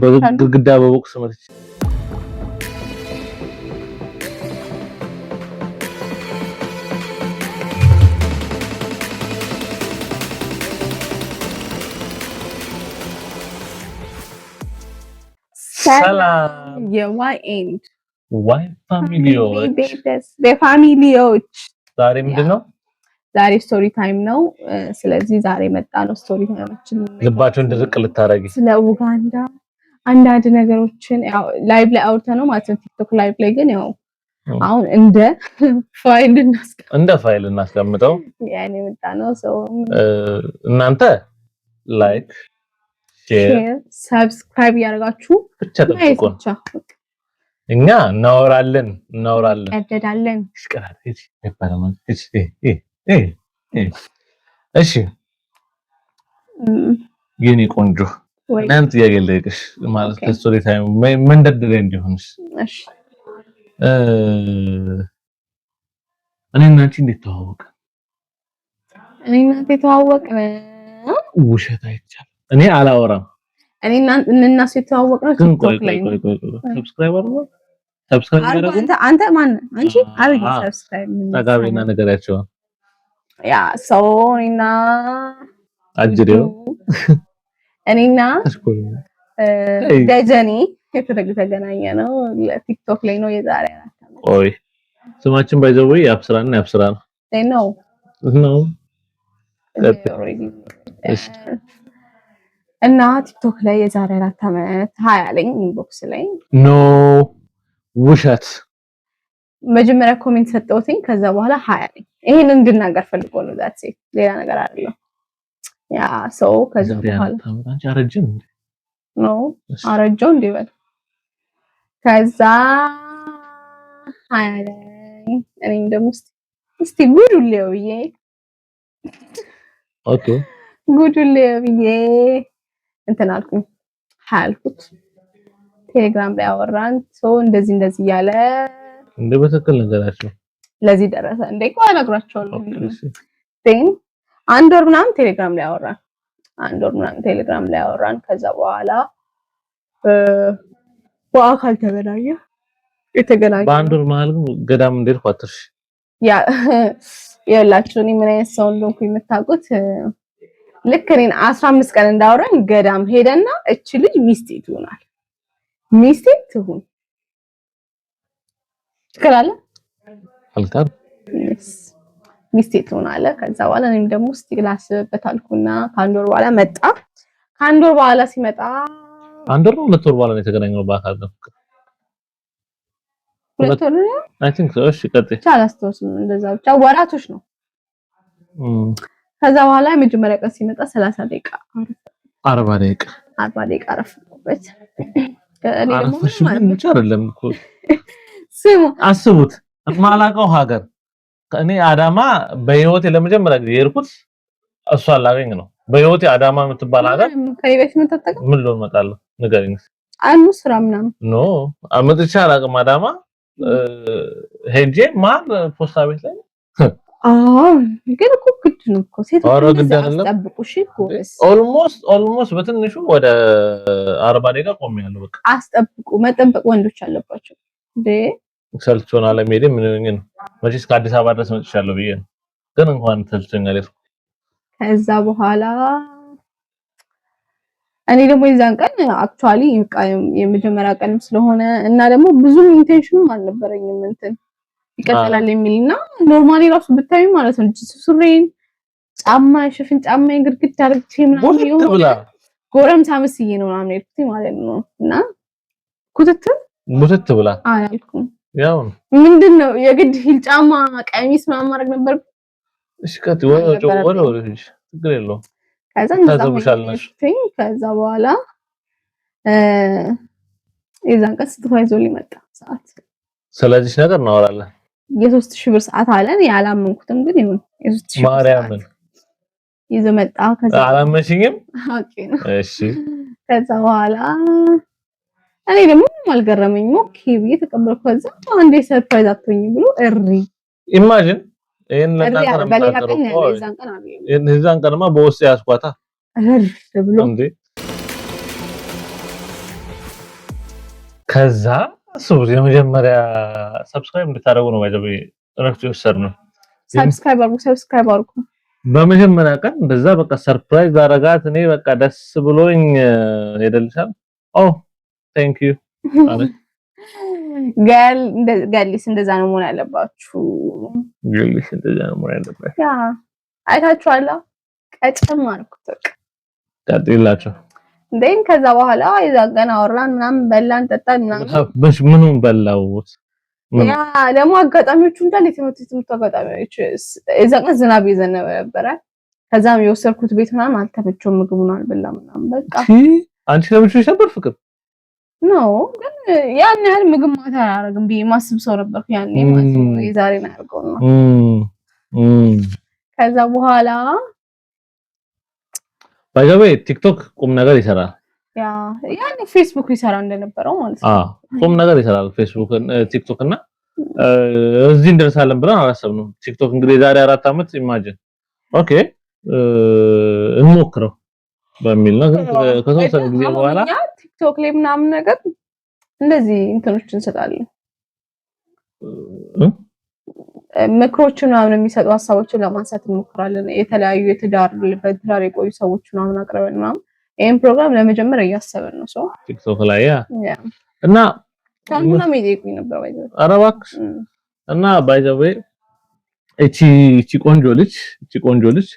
በግድግዳ በቦክስ መጥቼ ሰላም ዋይ ፋሚሊዎች ዛሬ ምንድነው? ዛሬ ስቶሪ ታይም ነው። ስለዚህ ዛሬ መጣ ነው ስቶሪ ታይማችን ልባችሁን ድርቅ ልታረጊ ስለ ኡጋንዳ አንዳንድ ነገሮችን ያው ላይቭ ላይ አውርተነው ማለት ነው። ቲክቶክ ላይቭ ላይ ግን ያው አሁን እንደ ፋይል እናስቀምጠው ያኔ መጣ ነው። እናንተ ላይክ ሼር ሰብስክራይብ ያደርጋችሁ ብቻ ተጠብቁ። እኛ እናወራለን ቀደዳለን እሺ የኔ ቆንጆ እናንተ ያገለግሽ ማለት ስቶሪ ታይም መንደርደሪያ እንዲሆንሽ እሺ እኔና አንቺ እንዴት ተዋወቀ? እኔና አንተ ተዋወቅን ውሸት አይቻልም። እኔ አላወራም። እኔና እናንተ የተዋወቅነው ቲክቶክ ላይ ነው። ሰብስክራይብ አድርጉ። አንተ ማን አንቺ አድርጊ ሰብስክራይብ ታጋቢና ነገራቸው ያ ሰውና አጅሬው እኔና ደጀኒ የተገናኘ ነው ቲክቶክ ላይ ነው የዛሬ አራት አመት። ኦይ ስማችን ባይዘው ያብስራና ያብስራ ነው ነው እና ቲክቶክ ላይ የዛሬ 4 አመት 20 ላይ ኢንቦክስ ላይ ኖ ውሸት መጀመሪያ ኮሜንት ሰጠውትኝ ከዛ በኋላ 20 ላይ ይሄን እንድናገር ፈልጎ ነው ዛት ሌላ ነገር አይደለም። ያ ሰው ከዛ በኋላ አንቺ አረጅም ኖ አረጀው እንዲበል ከዛ 20 ላይ እኔም ደግሞ እስቲ ጉዱሌው ብዬ ኦኬ ጉዱሌው ብዬ እንትን አልኩኝ አልኩት። ቴሌግራም ላይ አወራን ሰው እንደዚህ ያለ እንደ በትክክል ነገራቸው ለዚህ ደረሰ እንዴ ቆይ እነግራቸዋለሁ። አንድ ወር ምናምን ቴሌግራም ላይ አወራን ከዛ በኋላ በአካል የተገናኘ በአንድ ወር መሀል ገዳም እንዴት ቋጥርሽ ያ የላችሁ እኔ ምን አይነት ሰው እንደሆንኩ የምታውቁት ልክ እኔን 15 ቀን እንዳወራን ገዳም ሄደና እቺ ልጅ ሚስቴ ትሁን ትከራለ አልካር ሚስቴ ትሁን አለ። ከዛ በኋላ እኔም ደግሞ እስቲ ግላስበት አልኩና ከአንድ ወር በኋላ መጣ። ከአንድ ወር በኋላ ሲመጣ አንድ ወር ነው 2 ወር በኋላ ነው የተገናኘው በአካል ነው 2 ወር ነው አይ ቲንክ ሶ። እሺ ቀጥይ አላስታውስም እንደዛ ብቻ ወራቶች ነው። ከዛ በኋላ የመጀመሪያ ቀን ሲመጣ 30 ደቂቃ 40 ደቂቃ አረፍኩበት። እኔ ደግሞ ማለት አይደለም እኮ ስሙ አስቡት ማላቀው ሀገር እኔ አዳማ በህይወቴ ለመጀመሪያ ጊዜ የሄድኩት እሷን ላገኝ ነው። በህይወቴ አዳማ የምትባል ሀገር ከይበሽ መጣጣቀ ምን ሎን መጣለሁ ንገሪኝ። ስራ ምናምን ኖ አመጥቻ አላውቅም። አዳማ ሄጄ ማን ፖስታ ቤት ላይ ግን እኮ ግድ ነው እኮ ሴቶች አስጠብቁሽ እኮ ኦልሞስት በትንሹ ወደ 40 ደቂቃ ቆሜያለሁ። በቃ አስጠብቁ መጠበቅ ወንዶች አለባቸው እንዴ ሰልቾና ለሜዲ ምን ነው መቼስ ከአዲስ አበባ ድረስ መጥቻለሁ ብዬ ነው። ግን እንኳን ሰልቸኛል። ከዛ በኋላ እኔ ደግሞ የዛን ቀን አክቹአሊ የመጀመሪያ ቀንም ስለሆነ እና ደግሞ ብዙም ኢንቴንሽንም አልነበረኝም እንትን ይቀጥላል የሚልና ኖርማሊ ራሱ ብታዩ ማለት ነው ሱሬን ጫማ ሽፍን ጫማዬን ግድግዳ አድርጌ ምናምን ይሁን ጎረምሳ መስዬ ነው ምናምን የልኩት ማለት ነው። እና ኩትት ብላ አላልኩም። ያው ምንድነው የግድ ሂል ጫማ ቀሚስ ምናምን ማድረግ ነበር። እሺ ወደ ችግር የለውም። ከዛ በኋላ የዛን ቀን ስትፋይዞ ሊመጣ ሰዓት ስለዚህ ነገር እናወራለን። የ3000 ብር ሰዓት አለን። ያላመንኩትም ግን ይሁን የ3000 ማርያምን ይዞ መጣ። ከዛ አላመንሽኝም? ኦኬ ነው። እሺ ከዛ በኋላ እኔ ደግሞ አልገረመኝም። ኦኬ ብዬ ተቀበልኩ። ከዛ አንዴ ሰርፕራይዝ አትሆኝ ብሎ እሪ ኢማጂን ይሄን ለታቀረም የዛን ቀንማ በውስጥ ያስኳታ ብሎ እንዴ ከዛ ሱር የመጀመሪያ ሰብስክራይብ እንድታደርጉ ነው ማለት ነው እረፍት የወሰድነው ሰብስክራይብ አድርጉ በመጀመሪያ ቀን እንደዛ በቃ ሰርፕራይዝ አረጋት እኔ በቃ ደስ ብሎኝ ሄደልሻል ኦ ቴንክ ዩ አለች ጋሊስ እንደዛ ነው መሆን ያለባችሁ ጋሊስ እንደዛ ነው መሆን ያለባችሁ ያ አይታችኋላ ቀጭም አልኩት ቀጥይላችሁ እንደን ከዛ በኋላ ይዛገና አወራን ምናምን በላን ጠጣን ምናምን ምኑን በላው ያ ደግሞ አጋጣሚዎቹ እንዳለ የትምህርት አጋጣሚዎች እዛቀ ዝናብ ይዘነበ ነበር ከዛም የወሰድኩት ቤት ምናምን አልተመቸውም ምግቡን አልበላም ምናምን በቃ አንቺ ለምንሽ ነበር ፍቅር ነው ግን ያን ያህል ምግብ ማታ አያረግም ቢ ማስብ ሰው ነበርኩ ያኔ ማለት ነው የዛሬን አያርገው ነው ከዛ በኋላ ባይዘዌ ቲክቶክ ቁም ነገር ይሰራል ያ ያኔ ፌስቡክ ይሰራ እንደነበረው ማለት ነው ቁም ነገር ይሰራል ፌስቡክ ቲክቶክ እና እዚህ እንደርሳለን ብለን አላሰብንም ቲክቶክ እንግዲህ ዛሬ 4 አመት ኢማጂን ኦኬ እንሞክረው በሚል ነው ከተወሰነ ጊዜ በኋላ ቲክቶክ ላይ ምናምን ነገር እንደዚህ እንትኖች እንሰጣለን ምክሮችን ምናምን የሚሰጡ ሐሳቦችን ለማንሳት እንሞክራለን የተለያዩ በትዳር የቆዩ ሰዎች ምናምን አቅርበን ምናምን ይሄን ፕሮግራም ለመጀመር እያሰብን ነው ሰው ቲክቶክ ላይ ያ እና ታንኩና ሜዲኩኝ ነበር ባይዘው አረባክስ እና ባይዘው እቺ ቆንጆ ልጅ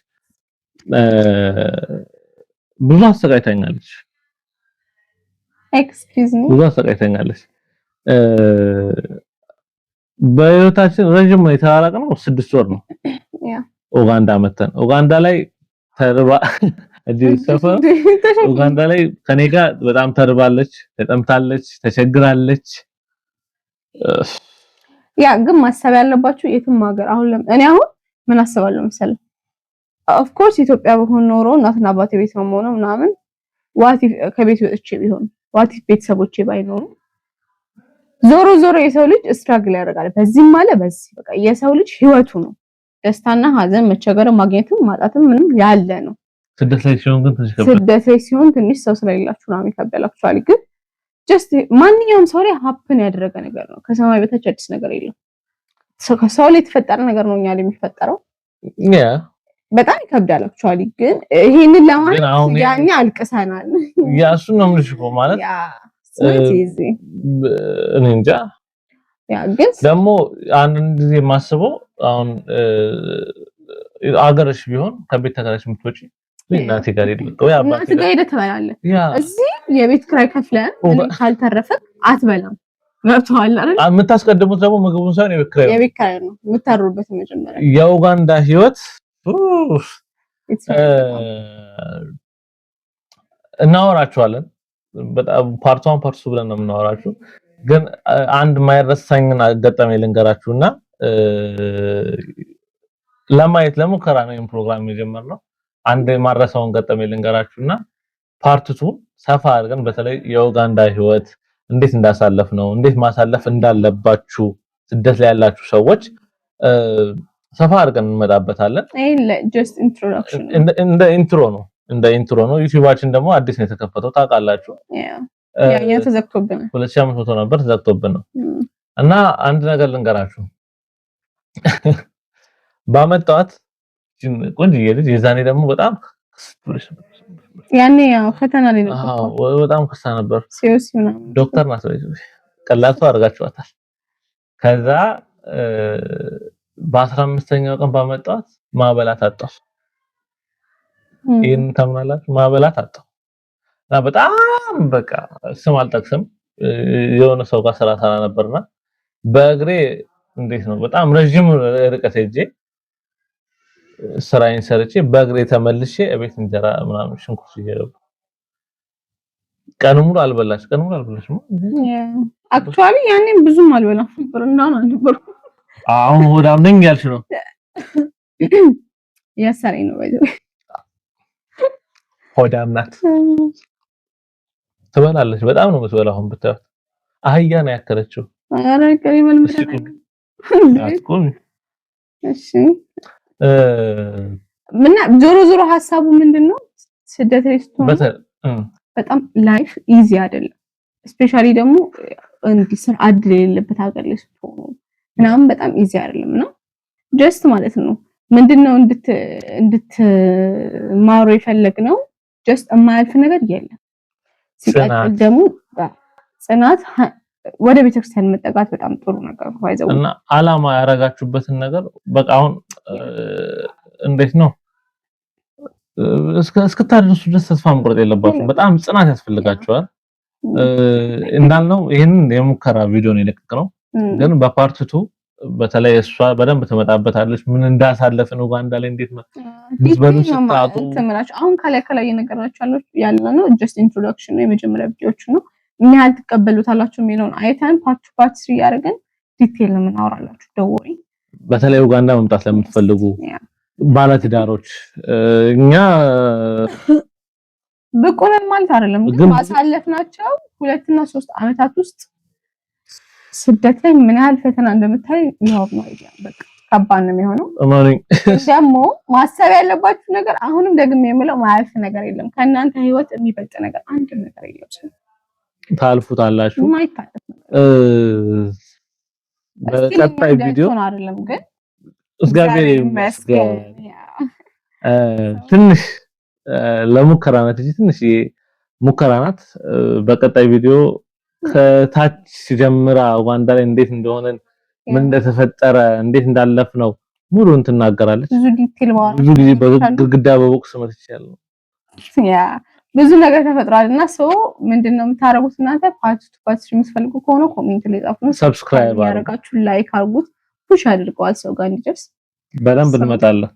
ብዙ አሰቃይታኛለች ኤክስኪውዝ ሚ ብዙ አሰቃይታኛለች በህይወታችን ረጅም የተራራቅነው 6 ወር ነው ያ ኡጋንዳ መተን ኡጋንዳ ላይ ተርባ ሰፈር ኡጋንዳ ላይ ከኔ ጋር በጣም ተርባለች ተጠምታለች ተቸግራለች ያ ግን ማሰብ ያለባችሁ የትም ሀገር እኔ አሁን ምን አስባለሁ መሰለህ ኦፍ ኮርስ ኢትዮጵያ በሆነ ኖሮ እናትና አባቴ ቤት ነው የምሆነው ምናምን ዋት ከቤት ወጥቼ ቢሆን ዋት ቤተሰቦቼ ባይኖሩ ዞሮ የሰው ልጅ ስትራግል ያደርጋል በዚህም ማለት በዚህ በቃ የሰው ልጅ ህይወቱ ነው ደስታና ሀዘን መቸገር ማግኘትም ማጣትም ምንም ያለ ነው ስደት ላይ ሲሆን ትንሽ ሰው ስለሌላችሁ ነው የሚከበላችኋል ግን ጀስት ማንኛውም ሰው ላይ ሀፕን ያደረገ ነገር ነው ከሰማይ በታች አዲስ ነገር የለም ከሰው ላይ የተፈጠረ ነገር ነው እኛ ላይ የሚፈጠረው ያ በጣም ይከብዳል አክቹአሊ ግን ይሄንን ለማለት ያኛ አልቀሰናል ያ እሱ ነው ምንሽ ማለት ያ ስለዚህ እኔ እንጃ ያ ግን ደግሞ አንድ ጊዜ ማስበው አሁን አገርሽ ቢሆን ከቤት ተከራይሽ የምትወጪ እናቴ ጋር ይልቀው ያ እናቴ ጋር ሄደህ ትበላለህ እዚህ የቤት ኪራይ ከፍለን ካልተረፈ አትበላም ገብቶሃል አይደል የምታስቀድሙት ደግሞ ምግቡን ሳይሆን የቤት ኪራይ ነው የምታሩበት መጀመሪያ የኡጋንዳ ህይወት እናወራቸዋለን በጣም ፓርት 1 ፓርት 2 ብለን ነው የምናወራችሁ ግን አንድ ማይረሳኝን አጋጣሚ ልንገራችሁና ለማየት ለሙከራ ነው ይሄን ፕሮግራም የጀመርነው አንድ ማረሳውን ገጠመኝ ልንገራችሁና ፓርት 2 ሰፋ አድርገን በተለይ የኡጋንዳ ህይወት እንዴት እንዳሳለፍ ነው እንዴት ማሳለፍ እንዳለባችሁ ስደት ላይ ያላችሁ ሰዎች ሰፋ አድርገን እንመጣበታለን ጀስት ኢንትሮዳክሽን እንደ ኢንትሮ ነው ዩቲዩባችን ደግሞ አዲስ ነው የተከፈተው ታውቃላችሁ ያ ተዘግቶብናል 2500 ነበር ተዘግቶብን ነው እና አንድ ነገር ልንገራችሁ ባመጣት ቆንጆዬ ልጅ የዛኔ ደግሞ በጣም ያኔ ያው ፈተና ላይ ነበር በጣም ከሳ ነበር ሲኦሲ ነው ዶክተር ናት ቀላል ሰው አድርጋችኋታል ከዛ በ15ኛው ቀን ባመጣት ማበላት አጣፍ ይሄን ተምናላችሁ ማበላት አጣፍ እና በጣም በቃ ስም አልጠቅስም የሆነ ሰው ጋር ሰራ ነበርና በእግሬ እንዴት ነው በጣም ረጅም ርቀት ሄጄ ስራዬን ሰርቼ በእግሬ ተመልሼ እቤት እንጀራ ምናምን ሽንኩርት ይገረብ ቀኑ ሙሉ አልበላሽም አክቹአሊ ያኔም ብዙም አልበላም ነበር እና አልነበርኩ አሁን ወዳም ነኝ ያልሽ ነው ያሰረኝ ነው ባይዘው ሆዳም ናት ትበላለች በጣም ነው የምትበላው አሁን ብታዩት አህያ ነው ያከረችው ኧረ ከሪመል ምንም እሺ ምን ዞሮ ሐሳቡ ምንድነው ስደት ላይ ስትሆን በጣም ላይፍ ኢዚ አይደለም ስፔሻሊ ደግሞ እንዲህ ስራ እድል የሌለበት ሀገር ላይ ስትሆኑ ምናምን በጣም ኢዚ አይደለም። ጀስት ማለት ነው ምንድነው እንድትማሩ የፈለግነው ጀስት የማያልፍ ነገር የለም። ሲቀጥል ደግሞ ጽናት ወደ ቤተክርስቲያን መጠጋት በጣም ጥሩ ነገር ነው። አይዘው እና አላማ ያረጋችሁበትን ነገር በቃ አሁን እንዴት ነው እስክታደርሱ ድረስ ተስፋ መቁረጥ የለባችሁም። በጣም ጽናት ያስፈልጋችኋል። እንዳልነው ይሄንን የሙከራ ቪዲዮ ነው የለቀቅነው፣ ግን በፓርት 2 በተለይ እሷ በደንብ ትመጣበታለች። ምን እንዳሳለፍን ኡጋንዳ ላይ እንዴት ምዝበሉ ስታጡ ተመራጭ አሁን ከላይ የነገርናችሁ ያለው ጀስት ኢንትሮዳክሽን ነው፣ የመጀመሪያ ቪዲዮዎች ነው። ምን ያህል ትቀበሉታላችሁ የሚለውን አይተን ፓርት 3 ያደርገን ዲቴል ነው የምናወራላችሁ። ደውሪ በተለይ ኡጋንዳ መምጣት ለምትፈልጉ ባለትዳሮች እኛ ብቁ ነን ማለት አይደለም፣ ግን ማሳለፍናቸው 2 እና 3 አመታት ውስጥ ስደት ላይ ምን ያህል ፈተና እንደምታይ ነው በቃ ከባድ ነው የሚሆነው። ደግሞ ማሰብ ያለባችሁ ነገር አሁንም ደግሜ የምለው ማያልፍ ነገር የለም። ከእናንተ ህይወት የሚበልጥ ነገር አንድ ነገር የለም። ታልፉታላችሁ። ማይታለፍ በቀጣይ ቪዲዮ አይደለም ግን እግዚአብሔር ይመስገን ትንሽ ለሙከራ ናት እንጂ ትንሽ ሙከራ ናት። በቀጣይ ቪዲዮ ከታች ጀምራ ኡጋንዳ ላይ እንዴት እንደሆነ ምን እንደተፈጠረ እንዴት እንዳለፍ ነው ሙሉን ትናገራለች። ብዙ ዲቴል ማለት ብዙ ጊዜ በግድግዳ በቦክስ መትቻለሁ። ብዙ ነገር ተፈጥሯልና ምንድነው የምታረጉት እናንተ? ፓርት የምትፈልጉ ከሆነ ኮሜንት ላይ ጻፉ። ሰብስክራይብ አድርጋችሁ ላይክ አድርጉት፣ ፑሽ አድርገዋል ሰው ጋር እንዲደርስ በደንብ እንመጣለን።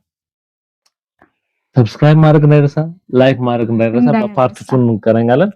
ሰብስክራይብ ማድረግ እንዳይረሳ፣ ላይክ ማድረግ እንዳይረሳ። በፓርት 2 እንገናኛለን።